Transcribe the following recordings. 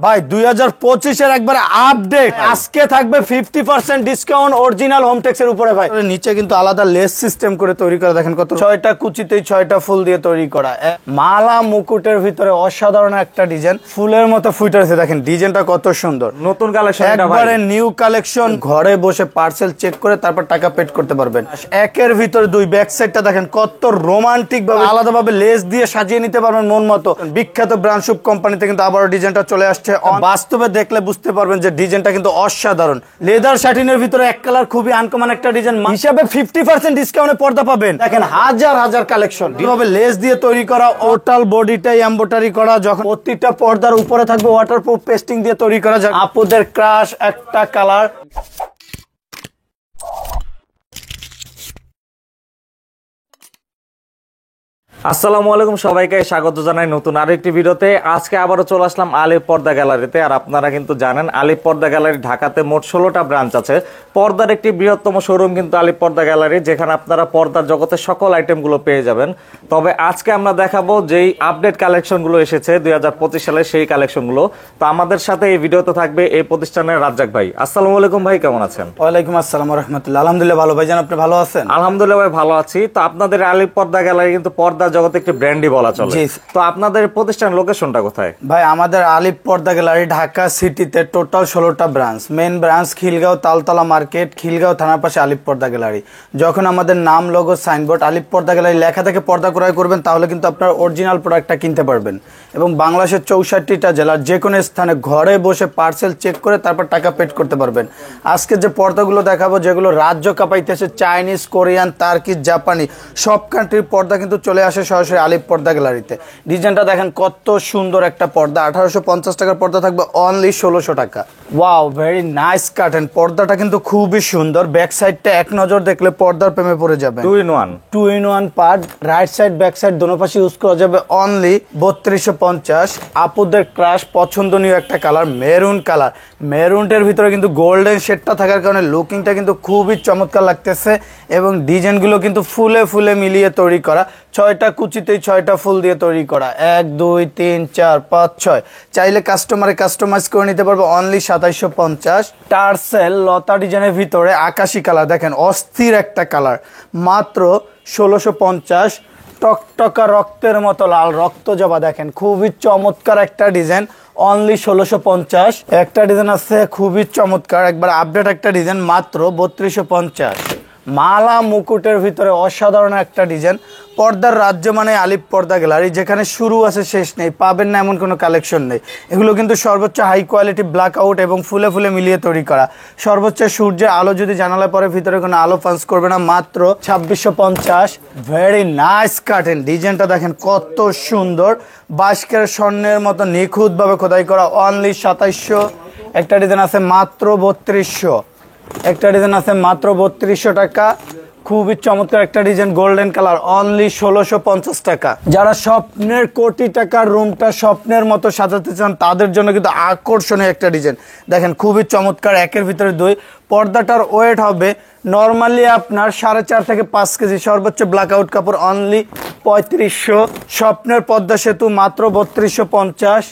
ভাই 2025 এর একবারে আপডেট আজকে থাকবে 50% ডিসকাউন্ট অরিজিনাল হোমটেক্স এর উপরে। ভাই নিচে কিন্তু আলাদা লেস সিস্টেম করে তৈরি করা, দেখেন কত 6টা কুচিতেই 6টা ফুল দিয়ে তৈরি করা। মালা মুকুটের ভিতরে অসাধারণ একটা ডিজাইন, ফুলের মতো ফুটে আছে। দেখেন ডিজাইনটা কত সুন্দর, নতুন কালেকশন, একবারে নিউ কালেকশন। ঘরে বসে পার্সেল চেক করে তারপর টাকা পেড করতে পারবেন। একের ভিতরে দুই, ব্যাক সাইডটা দেখেন কত রোমান্টিক ভাবে আলাদাভাবে লেস দিয়ে সাজিয়ে নিতে পারবেন মন মতো। বিখ্যাত ব্র্যান্ড শুভ কোম্পানিতে কিন্তু আবারও ডিজাইনটা চলে আসছে। বাস্তবে দেখলে বুঝতে পারবেন যে ডিজাইনটা কিন্তু অসাধারণ। লেদার শাটিনের ভিতরে এক কালার, খুবই আনকমন একটা ডিজাইন হিসাবে 50% ডিসকাউন্টে পর্দা পাবেন। দেখেন হাজার হাজার কালেকশন, কিভাবে লেস দিয়ে তৈরি করা, টোটাল বডিটাই এমব্রয়ডারি করা। যখন প্রত্যেকটা পর্দার উপরে থাকবে ওয়াটারপ্রুফ পেস্টিং দিয়ে তৈরি করা। আপুদের ক্রাশ একটা কালার। আসসালামু আলাইকুম, সবাইকে স্বাগত জানাই নতুন আরেকটি ভিডিওতে। আজকে আবারও চলে আসলাম আলিফ পর্দা গ্যালারিতে। আর আপনারা কিন্তু জানেন আলিফ পর্দা গ্যালারি ঢাকাতে মোট 16টা ব্রাঞ্চ আছে। পর্দার একটি বৃহত্তম শোরুম কিন্তু আলিফ পর্দা গ্যালারি, যেখানে আপনারা পর্দার জগতের সকল আইটেমগুলো পেয়ে যাবেন। তবে আজকে আমরা দেখাবো যেই আপডেট কালেকশনগুলো এসেছে 2025 সালে, সেই কালেকশনগুলো। তো আমাদের সাথে এই ভিডিওতে থাকবে এই প্রতিষ্ঠানের রাজ্জাক ভাই। আসসালামু আলাইকুম ভাই, কেমন আছেন? ওয়ালাইকুম আসসালাম ওয়া রাহমাতুল্লাহ। আলহামদুলিল্লাহ ভালো ভাইজান, আপনি ভালো আছেন? আলহামদুলিল্লাহ ভাই, ভালো আছি। তো আপনাদের আলিফ পর্দা গ্যালারি কিন্তু পর্দা জগতে একটি ব্র্যান্ডই বলা চলে। তো আপনাদের প্রতিষ্ঠান লোকেশনটা কোথায়? ভাই আমাদের আলিফ পর্দা গ্যালারি ঢাকা সিটিতে টোটাল 16টা branch. Main branch Khilgaon Taltala market, Khilgaon থানার পাশে আলিফ পর্দা গ্যালারি। যখন আমাদের নাম, লোগো, সাইনবোর্ড আলিফ পর্দা গ্যালারি লেখা থেকে পর্দা ক্রয় করবেন, তাহলে কিন্তু আপনার অরিজিনাল প্রোডাক্টটা কিনতে পারবেন। এবং বাংলাদেশের 64টা জেলার যে কোনো স্থানে ঘরে বসে পার্সেল চেক করে তারপর টাকা পেড করতে পারবেন। আজকে যে পর্দাগুলো দেখাবো, যেগুলো রাজ্য কাঁপাইতেছে, চাইনিজ, কোরিয়ান, তার্কি, জাপানি সব কান্ট্রির পর্দা কিন্তু চলে আসে সরাসরি আলিফ পর্দা গ্যালারিতে। ডিজাইনটা দেখেন কত সুন্দর একটা পর্দা। 1850 টাকার পর্দা থাকবে অনলি 1600 টাকা। Wow, very nice curtain. পর্দাটা কিন্তু খুবই সুন্দর। ব্যাক সাইডটা এক নজর দেখলে পর্দার প্রেমে পড়ে যাবে। 2 in 1 part, right side back side দোনো পাশে ইউজ করা যাবে অনলি 3250। আপুদের ক্রাশ পছন্দনীয় একটা কালার, মেরুন কালার। মেরুনটার ভিতরে কিন্তু গোল্ডেন শেডটা থাকার কারণে লুকিংটা কিন্তু খুবই চমৎকার লাগতেছে। এবং ডিজাইনগুলো কিন্তু ফুলে ফুলে মিলিয়ে তৈরি করা। 6টা কুচিতেই 6টা ফুল দিয়ে তৈরি করা। 1 2 3 4 5 6। চাইলে কাস্টমারে কাস্টমাইজ করে নিতে পারবে অনলি 2750। টার্সেল লতা ডিজাইনের ভিতরে আকাশি কালার, দেখেন অস্থির একটা কালার, মাত্র 1650। টকটকা রক্তের মতো লাল, রক্ত জবা। দেখেন খুবই চমৎকার একটা ডিজাইন, অনলি 1650। একটা ডিজাইন আছে খুবই চমৎকার, একবার আপডেট একটা ডিজাইন, মাত্র 3250। মালা মুকুটের ভিতরে অসাধারণ একটা ডিজাইন। পর্দার রাজ্য মানে আলিফ পর্দা গ্যালারি, যেখানে শুরু আছে শেষ নেই, পাবেন না এমন কোনো কালেকশন নেই। এগুলো কিন্তু সর্বোচ্চ হাই কোয়ালিটি ব্ল্যাক আউট এবং ফুলে ফুলে মিলিয়ে তৈরি করা। সর্বোচ্চ সূর্যের আলো যদি জানালা পরে ভিতরে কোনো আলো পাঞ্চ করবে না, মাত্র 2650। Very nice curtain. ডিজাইনটা দেখেন কত সুন্দর, বাস্কের স্বর্ণের মতো নিখুঁতভাবে খোদাই করা, অনলি 2700। একটা ডিজাইন আছে মাত্র 3200। একটা ডিজাইন আছে মাত্র 3200 টাকা। খুবই চমৎকার একটা ডিজাইন, গোল্ডেন কালার, অনলি 1650 টাকা। যারা স্বপ্নের কোটি টাকার রুমটা স্বপ্নের মতো সাজাতে চান, তাদের জন্য কিন্তু আকর্ষণীয় একটা ডিজাইন। দেখেন খুবই চমৎকার, একের ভিতরে দুই। পর্দাটার ওয়েট হবে নর্মালি আপনার 4.5 থেকে 5 কেজি। সর্বোচ্চ ব্ল্যাক আউট কাপড়, অনলি 3500। স্বপ্নের পদ্মা সেতু মাত্র 3250।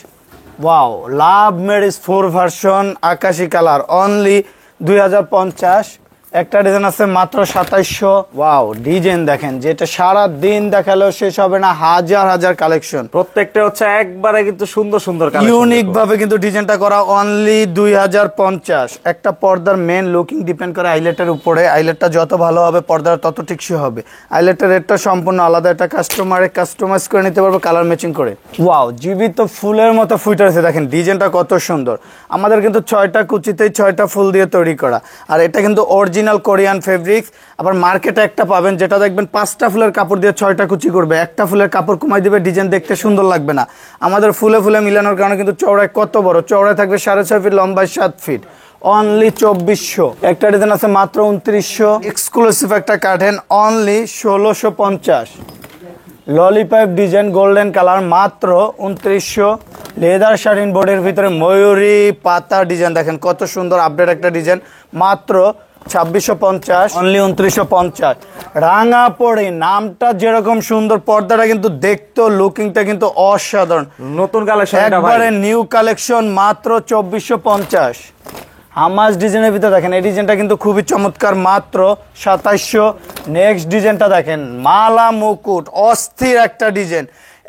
ওয়াও, লাভ ম্যারিজ 4 ভার্সন আকাশি কালার, অনলি 2050। একটা ডিজাইন আছে মাত্র 2700। ওয়াও, ডিজাইন দেখেন, যেটা সারা দিন দেখালেও শেষ হবে না, হাজার হাজার কালেকশন। প্রত্যেকটা হচ্ছে একবারে কিন্তু সুন্দর সুন্দর কালেকশন, ইউনিক ভাবে কিন্তু ডিজাইনটা করা, অনলি 2050। একটা পর্দার মেন লুকিং ডিপেন্ড করে আইলেটের উপরে। আইলেটটা যত ভালো হবে পর্দার তত টিকসই হবে। আইলেটের রেটটা সম্পূর্ণ আলাদা, এটা কাস্টমারে কাস্টমাইজ করে নিতে পারবে কালার ম্যাচিং করে। ওয়াও, জীবিত ফুলের মতো ফুটে আছে। দেখেন ডিজাইনটা কত সুন্দর। আমাদের কিন্তু 6টা কুচিতেই 6টা ফুল দিয়ে তৈরি করা। আর এটা কিন্তু অরিজিনাল কোরিয়ান ফেব্রিক্স। আবার মার্কেটে একটা পাবেন যেটা দেখবেন 5টা ফুলের কাপড় দিয়ে 6টা কুচি করবে, একটা ফুলের কাপড় কমাই দিবে, ডিজাইন দেখতে সুন্দর লাগবে না। আমাদের ফুলে ফুলে মিলানোর কারণে কিন্তু চওড়ায় কত বড়, চওড়ায় থাকবে 6.5 ফিট, লম্বায় 7 ফিট, অনলি 2400। একটা ডিজাইন আছে মাত্র 2900। এক্সক্লুসিভ একটা curtain, only 1650। Lollipop design golden colour, মাত্র 2900। লেদার শাড়িন বোর্ডের ভিতরে ময়ূরী পাতা ডিজাইন, দেখেন কত সুন্দর আপডেট একটা ডিজাইন, মাত্র 2650, অনলি 2950। রাঙা পড়ে নামটা যেরকম সুন্দর, পর্দাটা কিন্তু দেখতো লুকিংটা কিন্তু অসাধারণ। নতুন কালেকশন একবারে নিউ কালেকশন, মাত্র 2450। হামাস ডিজাইনের ভিতরে দেখেন এই ডিজাইনটা কিন্তু খুবই চমৎকার, মাত্র 2700। নেক্সট ডিজাইনটা দেখেন, মালা মুকুট, অস্থির একটা ডিজাইন।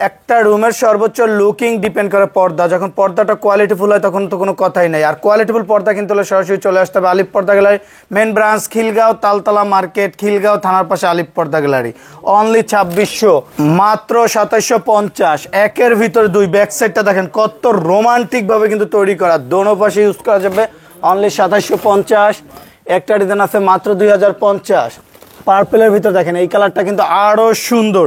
একটা রুমের সর্বোচ্চ লুকিং ডিপেন্ড করে পর্দা। যখন পর্দাটা কোয়ালিটিফুল হয় তখন তো কোনো কথাই নাই। আর কোয়ালিটিফুল পর্দা কিন্তু হলে সরাসরি চলে আসতে হবে আলিপ পর্দা gallery, main branch Khilgaon Taltala market, Khilgaon থানার পাশে আলিপ পর্দা গ্যালারি। অনলি 2600, মাত্র 2750। একের ভিতর দুই। ব্যাক সাইডটা দেখেন কত রোমান্টিক ভাবে কিন্তু তৈরি করা, দোনো পাশে ইউজ করা যাবে। অনলি 2750। একটা ডিজাইন আছে মাত্র 2050। পার্পেলের ভিতর দেখেন এই কালারটা কিন্তু আরো সুন্দর,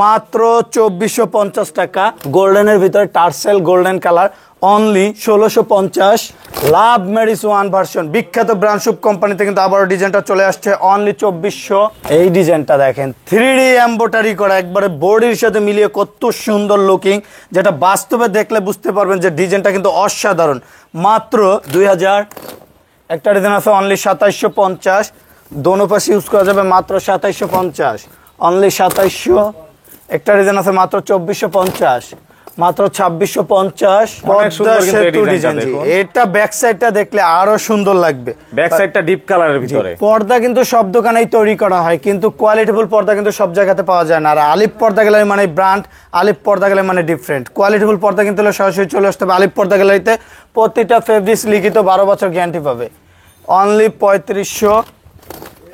মাত্র 2450 টাকা। গোল্ডেনের ভিতরে টার্সেল গোল্ডেন কালার, অনলি 1650। লাভ ম্যারিস ওয়ান ভার্সন, বিখ্যাত ব্র্যান্ড শুভ কোম্পানিতে কিন্তু আবারও ডিজাইনটা চলে আসছে, অনলি 2400। এই ডিজাইনটা দেখেন 3D এমব্রয়ডারি করা, একবারে বডির সাথে মিলিয়ে কত সুন্দর লুকিং, যেটা বাস্তবে দেখলে বুঝতে পারবেন যে ডিজাইনটা কিন্তু অসাধারণ। মাত্র 2000। একটা ডিজাইন আছে অনলি 2750, দোনো পাশে ইউজ করা যাবে, মাত্র 2750, অনলি 2700। একটা ডিজাইন আছে মাত্র 2450, মাত্র 2650। এটা ব্যাক সাইডটা দেখলে আরো সুন্দর লাগবে, ব্যাক সাইডটা ডিপ কালারের ভিতরে। পর্দা কিন্তু সব দোকানেই তৈরি করা হয়, কিন্তু কোয়ালিটিফুল পর্দা কিন্তু সব জায়গাতে পাওয়া যায় না। আর আলিপ পর্দা গ্যালারি মানে ব্র্যান্ড, আলিপ পর্দা গ্যালারি মানে ডিফারেন্ট। কোয়ালিটিফুল পর্দা কিন্তু সরাসরি চলে আসতে হবে আলিপ পর্দা গ্যালারিতে। প্রতিটা ফেব্রিক্স লিখিত 12 বছর গ্যারান্টি পাবে, অনলি 3500।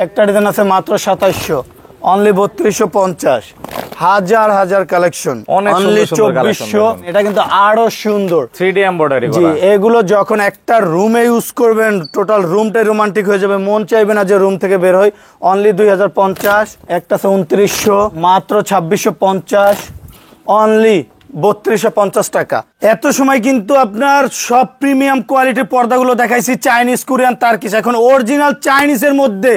একটা ডিজাইন আছে মাত্র 2700, অনলি 3250। হাজার হাজার কালেকশন, অনলি 2400। এটা কিন্তু আরো সুন্দর 3D এমব্রয়ডারি জি। করা। এগুলো যখন একটা রুমে ইউজ করবেন টোটাল রুমটাই রোমান্টিক হয়ে যাবে, মন চাইবে না যে রুম থেকে বের হয়। অনলি 2050। একটা আছে 2900, মাত্র 2650, অনলি 3250 টাকা। এত সময় কিন্তু আপনার সব প্রিমিয়াম কোয়ালিটির পর্দাগুলো দেখাইছি, চাইনিজ, কোরিয়ান, তার্কিশ। এখন অরিজিনাল চাইনিজের মধ্যে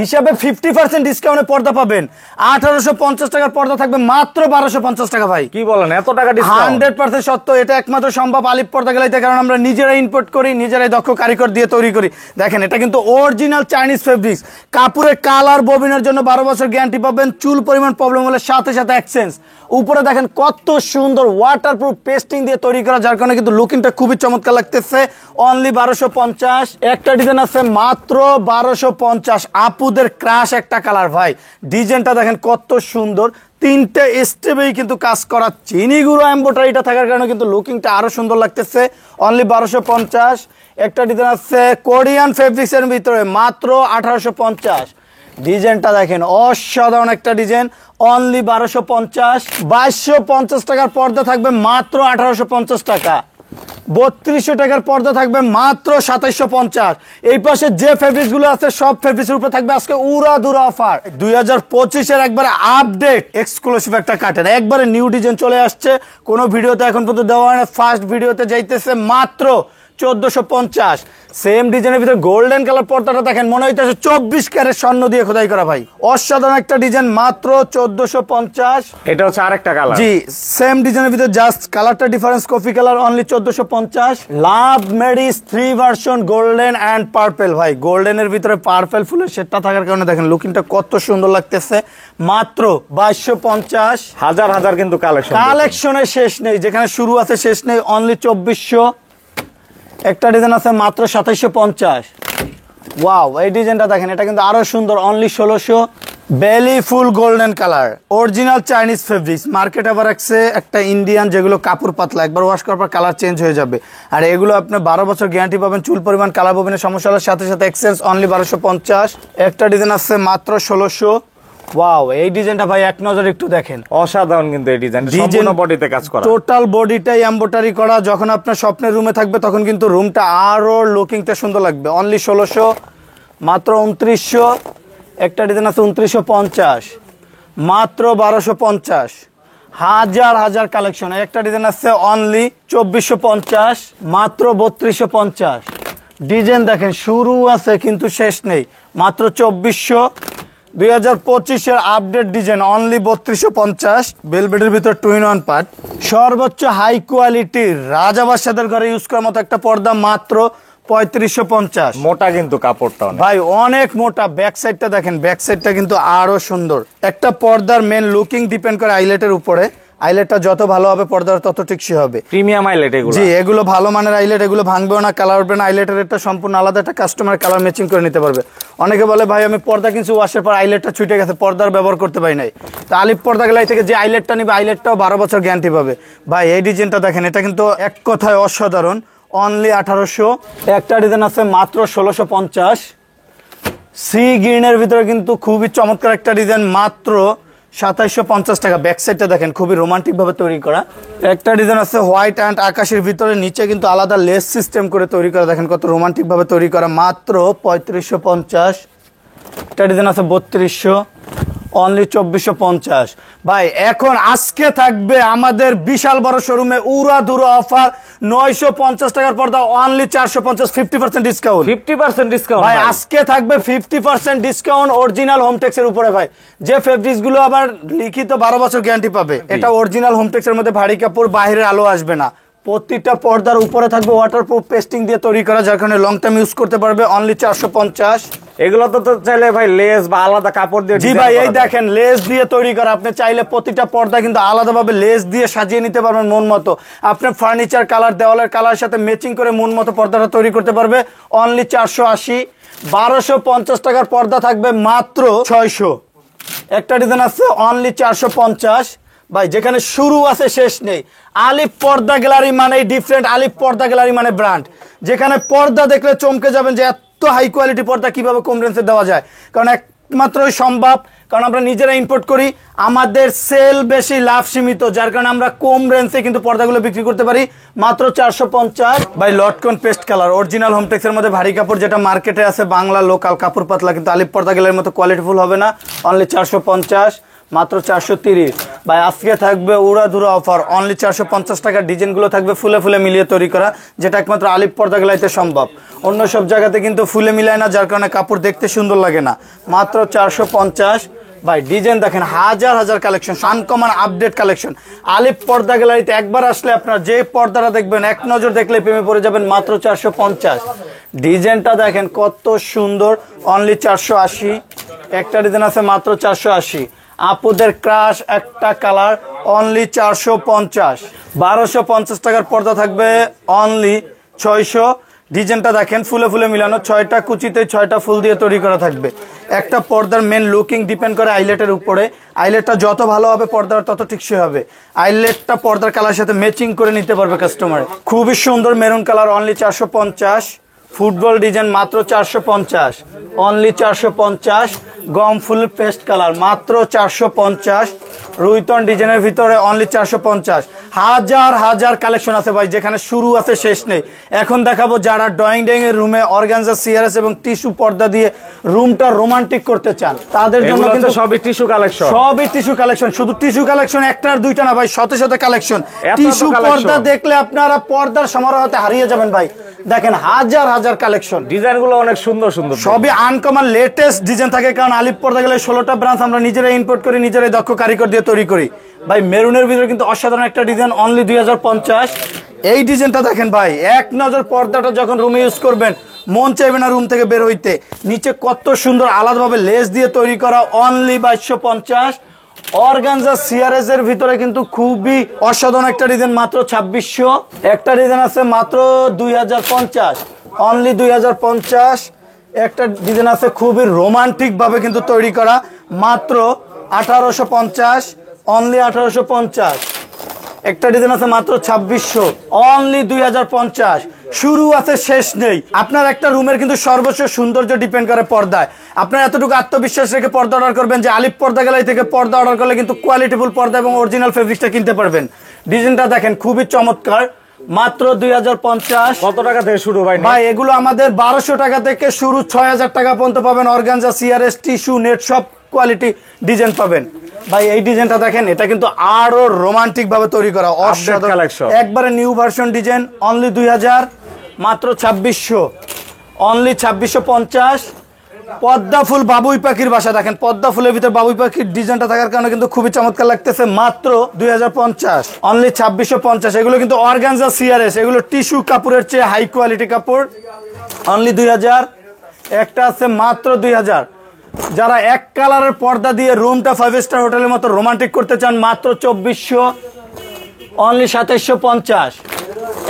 হিসাবে 50% ডিসকাউন্টে পর্দা পাবেন। 1850 টাকার পর্দা থাকবে মাত্র 1250 টাকা। ভাই কি বলেন, এত টাকা ডিসকাউন্ট? 100% সত্য। এটা একমাত্র সম্ভব আলিপ পর্দা গ্যালারিতে, কারণ আমরা নিজেরাই ইম্পোর্ট করি, নিজেরাই দক্ষ কারিগর দিয়ে তৈরি করি। দেখেন এটা কিন্তু অরিজিনাল চাইনিজ ফেব্রিক্স। কাপড়ের কালার ববিনের জন্য 12 বছর গ্যারান্টি পাবেন। চুল পরিমাণ প্রবলেম হলে সাথে সাথে এক্সচেঞ্জ। উপরে দেখেন কত সুন্দর ওয়াটারপ্রুফ পেস্টিং দিয়ে তৈরি করা, যার কারণে কিন্তু লুকিংটা খুবই চমৎকার লাগতেছে। অনলি 1250। একটা ডিজাইন আছে মাত্র 1250, আপুদের ক্রাশ একটা কালার। ভাই ডিজাইনটা দেখেন কত সুন্দর, তিনটে স্টেপেই কিন্তু কাজ করা, চিনি গুঁড়ো এমব্রয়ডারিটা থাকার কারণে কিন্তু লুকিংটা আরো সুন্দর লাগতেছে। অনলি 1250। একটা ডিজাইন আছে কোরিয়ান ফেব্রিক্সের ভিতরে, মাত্র 1850। ডিজাইনটা দেখেন অসাধারণ একটা ডিজাইন, অনলি 1250। 2250 টাকার পর্দা থাকবে মাত্র 1850 টাকা। 3200 টাকার পর্দা থাকবে মাত্র 2750। এই পাশে যে ফেব্রিক্স গুলো আছে সব ফেব্রিক্সের উপরে থাকবে আজকে উড়াধুরা অফার। 2025 এর একবারে আপডেট এক্সক্লুসিভ একটা কাটেন, একবারে নিউ ডিজাইন চলে আসছে। কোন ভিডিওতে এখন পর্যন্ত দেওয়া হয় না, ফার্স্ট ভিডিওতে যাইতেছে মাত্র 1450। সেম ডিজাইনের ভিতরে গোল্ডেন কালার পর্দাটা দেখেন, মনে হইতেছে 24 ক্যারেট স্বর্ণ দিয়ে খোদাই করা। ভাই অসাধারণ একটা ডিজাইন, মাত্র 1450। এটা হচ্ছে আরেকটা কালার। জি, সেম ডিজাইনের ভিতরে জাস্ট কালারটা difference, coffee colour, only 1450। Love marriage 3 version golden and purple. ভাই গোল্ডেনের ভিতরে পার্পল ফুলের শেডটা থাকার কারণে দেখেন লুকিংটা কত সুন্দর লাগতেছে, মাত্র 2250। হাজার হাজার কিন্তু কালেকশন, কালেকশনের শেষ নেই, যেখানে শুরু আছে শেষ নেই। অনলি 2400। একটা ডিজাইন আছে মাত্র 2750। ওয়াও, এই ডিজাইনটা দেখেন, এটা কিন্তু আরো সুন্দর, অনলি 1600। বেলি ফুল golden colour, original Chinese fabrics. Market আবার রাখছে একটা ইন্ডিয়ান, যেগুলো কাপড় পাতলা, একবার ওয়াশ করার পর কালার চেঞ্জ হয়ে যাবে। আর এগুলো আপনি 12 বছর গ্যারান্টি পাবেন। চুল পরিমাণ কালার ববিনের সমস্যা হলে সাথে সাথে এক্সচেঞ্জ, অনলি 1250। একটা ডিজাইন আছে মাত্র 1600। ওয়াও, এই ডিজাইনটা ভাই এক নজর একটু দেখেন, অসাধারণ কিন্তু এই ডিজাইন, সম্পূর্ণ বডিতে কাজ করা, টোটাল বডিটাই এমব্রয়ডারি করা। যখন আপনার স্বপ্নের রুমে থাকবে তখন কিন্তু রুমটা আরো লুকিংটা সুন্দর লাগবে। অনলি 1600, মাত্র 2900। একটা ডিজাইন আছে 2950, মাত্র 1250। হাজার হাজার কালেকশন। একটা ডিজাইন আছে অনলি 2450, মাত্র 3250। ডিজাইন দেখেন শুরু আছে কিন্তু শেষ নেই, মাত্র 2400। 2025 আপডেট ডিজাইন, অনলি 3250। বেলভেটের ভিতর 2-in-1 পার্ট, সর্বোচ্চ হাই কোয়ালিটির রাজা বাদশাদের ঘরে ইউজ করার মতো একটা পর্দা, মাত্র 3550। মোটা কিন্তু কাপড়টা অনেক। ভাই অনেক মোটা। ব্যাক সাইডটা দেখেন, ব্যাক সাইডটা কিন্তু আরো সুন্দর। একটা পর্দার মেন লুকিং ডিপেন্ড করে আইলেটের উপরে। আইলেটটা যত ভালো হবে পর্দার তত টেকসই হবে। প্রিমিয়াম আইলেট এগুলো। জি, এগুলো ভালো মানের আইলেট, এগুলো ভাঙবেও না, কালার উঠবে না। আইলেটের একটা সম্পূর্ণ আলাদা একটা কাস্টমার কালার ম্যাচিং করে নিতে পারবে। অনেকে বলে ভাই আমি পর্দা কিনছি, ওয়াশের পর আইলেটটা ছুটে গেছে, পর্দার ব্যবহার করতে পারি নাই। তো আলিপ পর্দা গ্যালারি থেকে যে আইলেটটা নিবে, আইলেটটাও 12 বছর গ্যারান্টি পাবে। ভাই এই ডিজাইনটা দেখেন, এটা কিন্তু এক কথায় অসাধারণ। অনলি 1800। একটা ডিজাইন আছে মাত্র 1650। সি গ্রিনের ভিতরে কিন্তু খুবই চমৎকার একটা ডিজাইন, মাত্র 2750 টাকা। ব্যাক সাইডটা দেখেন, খুবই রোমান্টিক ভাবে তৈরি করা। একটা ডিজাইন আছে হোয়াইট অ্যান্ড আকাশের ভিতরে, নিচে কিন্তু আলাদা লেস সিস্টেম করে তৈরি করা। দেখেন কত রোমান্টিক ভাবে তৈরি করা, মাত্র 3550। একটা ডিজাইন আছে 3200, অনলি 2450। ভাই এখন আজকে থাকবে আমাদের বিশাল বড় শোরুমে উড়াধুরা অফার। 950 টাকার পর্দা অনলি 450, 50% ডিসকাউন্ট। 50% ডিসকাউন্ট ভাই আজকে থাকবে 50% ডিসকাউন্ট অরিজিনাল হোমটেক্স এর উপরে। ভাই যে ফেব্রিক্স গুলো আবার লিখিত 12 বছর গ্যারান্টি পাবে, এটা অরিজিনাল হোমটেক্স এর মধ্যে ভারী কাপড়, বাইরের আলো আসবে না। প্রতিটা পর্দার উপরে থাকবে ওয়াটারপ্রুফ পেস্টিং দিয়ে তৈরি করা, যার কারণে লং টাইম ইউজ করতে পারবে। অনলি 450। এগুলো তো চাইলে ভাই লেস বা আলাদা কাপড় দিয়ে। জি ভাই এই দেখেন লেস দিয়ে তৈরি করা। আপনি চাইলে প্রতিটা পর্দা কিন্তু আলাদাভাবে লেস দিয়ে সাজিয়ে নিতে পারবেন মন মতো। আপনার ফার্নিচার কালার, দেওয়ালের কালার সাথে ম্যাচিং করে মন মতো পর্দাটা তৈরি করতে পারবে। অনলি 480। 1250 টাকার পর্দা থাকবে মাত্র 600। একটা ডিজাইন আছে অনলি 450। ভাই যেখানে শুরু আছে শেষ নেই। আলিপ পর্দা গ্যালারি মানে ডিফারেন্ট। আলিপ পর্দা গ্যালারি মানে ব্র্যান্ড, যেখানে পর্দা দেখলে চমকে যাবেন যে এত হাই কোয়ালিটি পর্দা কিভাবে কম রেঞ্জে দেওয়া যায়। কারণ একমাত্রই সম্ভব, কারণ আমরা নিজেরা ইম্পোর্ট করি, আমাদের সেল বেশি, লাভ সীমিত, যার কারণে আমরা কম রেঞ্জে কিন্তু পর্দাগুলো বিক্রি করতে পারি মাত্র 450। ভাই লটকন পেস্ট কালার অরিজিনাল হোমটেক্স এর মধ্যে ভারী কাপড়, যেটা মার্কেটে আছে বাংলা লোকাল কাপড় পাতলা, কিন্তু আলিপ পর্দা গ্যালারির মতো কোয়ালিটিফুল হবে না। অনলি 450, মাত্র 430। ভাই আজকে থাকবে উড়াধুরা অফার। অনলি 450 টাকার ডিজাইনগুলো থাকবে ফুলে ফুলে মিলিয়ে তৈরি করা, যেটা একমাত্র আলিপ পর্দা গ্যালারিতে সম্ভব। অন্য সব জায়গাতে কিন্তু ফুলে মিলায় না, যার কারণে কাপড় দেখতে সুন্দর লাগে না। মাত্র 450। ভাই ডিজাইন দেখেন, হাজার হাজার কালেকশন, আনকমন আপডেট কালেকশন। আলিপ পর্দা গ্যালারিতে একবার আসলে আপনার যে পর্দাটা দেখবেন এক নজর দেখলে প্রেমে পড়ে যাবেন। মাত্র 450। ডিজাইনটা দেখেন কত সুন্দর। অনলি 480। একটা ডিজাইন আছে মাত্র 480। আপুদের ক্রাশ একটা কালার, অনলি 450। 1250 টাকার পর্দা থাকবে অনলি 600। ডিজাইনটা দেখেন ফুলে ফুলে মিলানো, 6টা কুচিতে 6টা ফুল দিয়ে তৈরি করা থাকবে। একটা পর্দার মেন লুকিং ডিপেন্ড করে আইলেটের উপরে। আইলেটটা যত ভালো হবে পর্দার তত টিকসই হবে। আইলেটটা পর্দার কালার সাথে ম্যাচিং করে নিতে পারবে কাস্টমার। খুবই সুন্দর maroon colour, only 450। Football design মাত্র 450, অনলি 450। গম ফুল পেস্ট কালার মাত্র 450। রুইতন ডিজাইনের ভিতরে অনলি 450। হাজার হাজার কালেকশন আছে ভাই, যেখানে শুরু আছে শেষ নেই। এখন দেখাবো যারা ড্রয়িং এর রুমে অর্গানজা, সিআরএস এবং টিস্যু পর্দা দিয়ে রুমটা রোমান্টিক করতে চান, তাদের জন্য কিন্তু সবই টিস্যু কালেকশন। সবই টিস্যু কালেকশন। শুধু টিস্যু কালেকশন একটা আর দুইটা না ভাই, শত শত কালেকশন। টিস্যু পর্দা দেখলে আপনারা পর্দার সমারোহতে হারিয়ে যাবেন ভাই। দেখেন হাজার হাজার কালেকশন, ডিজাইনগুলো অনেক সুন্দর সুন্দর, সবই আনকমন লেটেস্ট ডিজাইন থাকে। কারণ আলিপ পর্দা গেলে 16টা ব্রাঞ্চ আমরা নিজেরাই ইম্পোর্ট করি, নিজেরাই দক্ষ কারিগর দিয়ে তৈরি করি। ভাই মেরুনের ভিতরে কিন্তু অসাধারণ একটা ডিজাইন, অনলি 2050। এই ডিজাইনটা দেখেন ভাই, এক নজর পর্দাটা যখন রুমে ইউজ করবেন মন চাইবে না রুম থেকে বের হইতে। নিচে কত সুন্দর আলাদাভাবে লেস দিয়ে তৈরি করা, অনলি 2250। অর্গানজা সিআরএস এর ভিতরে কিন্তু খুবই অসাধারণ একটা ডিজাইন, মাত্র 2600। একটা ডিজাইন আছে মাত্র 2050, অনলি 2050। একটা ডিজাইন আছে খুবই রোমান্টিক ভাবে কিন্তু তৈরি করা, মাত্র 1850, অনলি 1850। একটা ডিজাইন আছে মাত্র 2600, অনলি 2050। শুরু আছে শেষ নেই। আপনার একটা রুমের কিন্তু সর্বোচ্চ সৌন্দর্য ডিপেন্ড করে পর্দায়। আপনার এতটুকু আত্মবিশ্বাস রেখে পর্দা অর্ডার করবেন যে আলিপ পর্দা গ্যালারি থেকে পর্দা অর্ডার করলে কিন্তু কোয়ালিটিফুল পর্দা এবং অরিজিনাল ফেব্রিক্সটা কিনতে পারবেন। ডিজাইনটা দেখেন খুবই চমৎকার, মাত্র 2050। কত টাকা থেকে শুরু ভাই? ভাই এগুলো আমাদের 1200 টাকা থেকে শুরু, 6000 টাকা পর্যন্ত পাবেন। অর্গানজা, সিআরএস, টিস্যু, নেট সব কোয়ালিটি ডিজাইন পাবেন। ভাই এই ডিজাইনটা দেখেন, এটা কিন্তু আরো রোমান্টিক ভাবে তৈরি করা, অসাধারণ একবারে নিউ ভার্সন ডিজাইন, অনলি 2000, মাত্র 2600, অনলি 2650। পদ্মা ফুল বাবুই পাখির বাসা দেখেন, পদ্মা ফুলের ভিতর বাবুই পাখির ডিজাইনটা থাকার কারণে কিন্তু খুবই চমৎকার লাগতেছে। মাত্র 2050, অনলি 2650। এগুলো কিন্তু অর্গানজা সিআরএস, এগুলো টিস্যু কাপড়ের চেয়ে হাই কোয়ালিটি কাপড়। অনলি 2000। একটা আছে মাত্র 2000। যারা এক কালারের পর্দা দিয়ে রুমটা 5 স্টার হোটেলের মতো রোমান্টিক করতে চান, মাত্র 2400, অনলি 2750।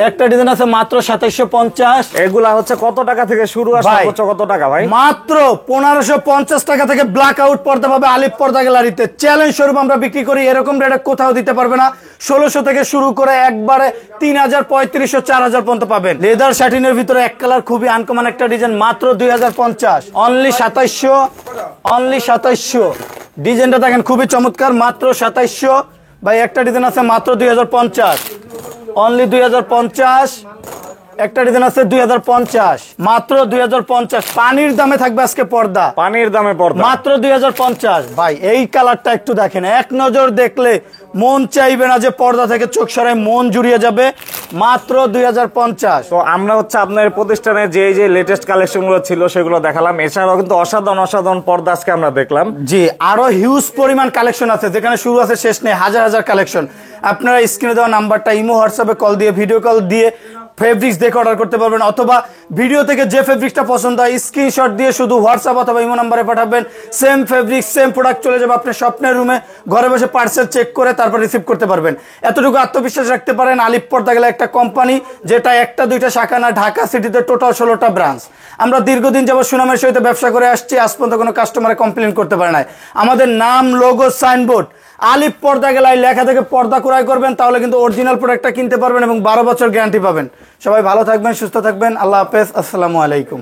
একটা ডিজাইন আছে মাত্র 2750। এগুলা হচ্ছে কত টাকা থেকে শুরু আর ভাই, সর্বোচ্চ কত টাকা ভাই? মাত্র 1550 টাকা থেকে ব্ল্যাক আউট পর্দা পাবে আলিপ পর্দা গ্যালারিতে। চ্যালেঞ্জ স্বরূপ আমরা বিক্রি করি, এরকম রেটে কোথাও দিতে পারবে না। 1600 থেকে শুরু করে একবারে 3000, 3500, 4000 পর্যন্ত পাবেন। লেদার শাটিনের ভিতরে এক কালার খুবই আনকমন একটা ডিজাইন, মাত্র 2050, অনলি 2700, অনলি 2700। ডিজাইনটা দেখেন খুবই চমৎকার, মাত্র 2700। ভাই একটা ডিজাইন আছে মাত্র 2050, অনলি 2050। একটা ডিজাইন আছে 2050, মাত্র 2050। পানির দামে থাকবে আজকে পর্দা, পানির দামে পর্দা মাত্র 2050। ভাই এই কালারটা একটু দেখেন, এক নজর দেখলে মন চাইবে না যে পর্দা থেকে চোখ সরাই, মন জুড়িয়ে যাবে। মাত্র 2050। তো আমরা হচ্ছে আপনার প্রতিষ্ঠানে যে লেটেস্ট কালেকশন গুলো ছিল সেগুলো দেখালাম, এছাড়াও কিন্তু অসাধারণ অসাধারণ পর্দা আজকে আমরা দেখলাম। জি, আরো হিউজ পরিমাণ কালেকশন আছে, যেখানে শুরু আছে শেষ নেই, হাজার হাজার কালেকশন। আপনারা স্ক্রিনে দেওয়া নাম্বারটা ইমো হোয়াটসঅ্যাপে কল দিয়ে, ভিডিও কল দিয়ে ফেব্রিক্স দেখে অর্ডার করতে পারবেন, অথবা ভিডিও থেকে যে ফেব্রিক্সটা পছন্দ হয় স্ক্রিনশট দিয়ে শুধু হোয়াটসঅ্যাপ অথবা ইমো নাম্বারে পাঠাবেন। সেম ফেব্রিক্স সেম প্রোডাক্ট চলে যাবে আপনার স্বপ্নের রুমে, ঘরে বসে পার্সেল চেক করে তারপর রিসিভ করতে পারবেন। এতটুকু আত্মবিশ্বাস রাখতে পারেন, আলিপ পর্দা গেলে একটা কোম্পানি যেটা একটা দুইটা শাখা না, ঢাকা সিটিতে টোটাল 16টা ব্রাঞ্চ। আমরা দীর্ঘদিন যাবত সুনামের সহিত ব্যবসা করে আসছি, আজ পর্যন্ত কোনো কাস্টমারে কমপ্লেন করতে পারে নাই। আমাদের নাম, লোগো, সাইনবোর্ড আলিপ পর্দা গেলায় লেখা থেকে পর্দা ক্রয় করবেন, তাহলে কিন্তু অরিজিনাল প্রোডাক্টটা কিনতে পারবেন এবং 12 বছর গ্যারান্টি পাবেন। সবাই ভালো থাকবেন, সুস্থ থাকবেন। আল্লাহ হাফেজ, আসসালামু আলাইকুম।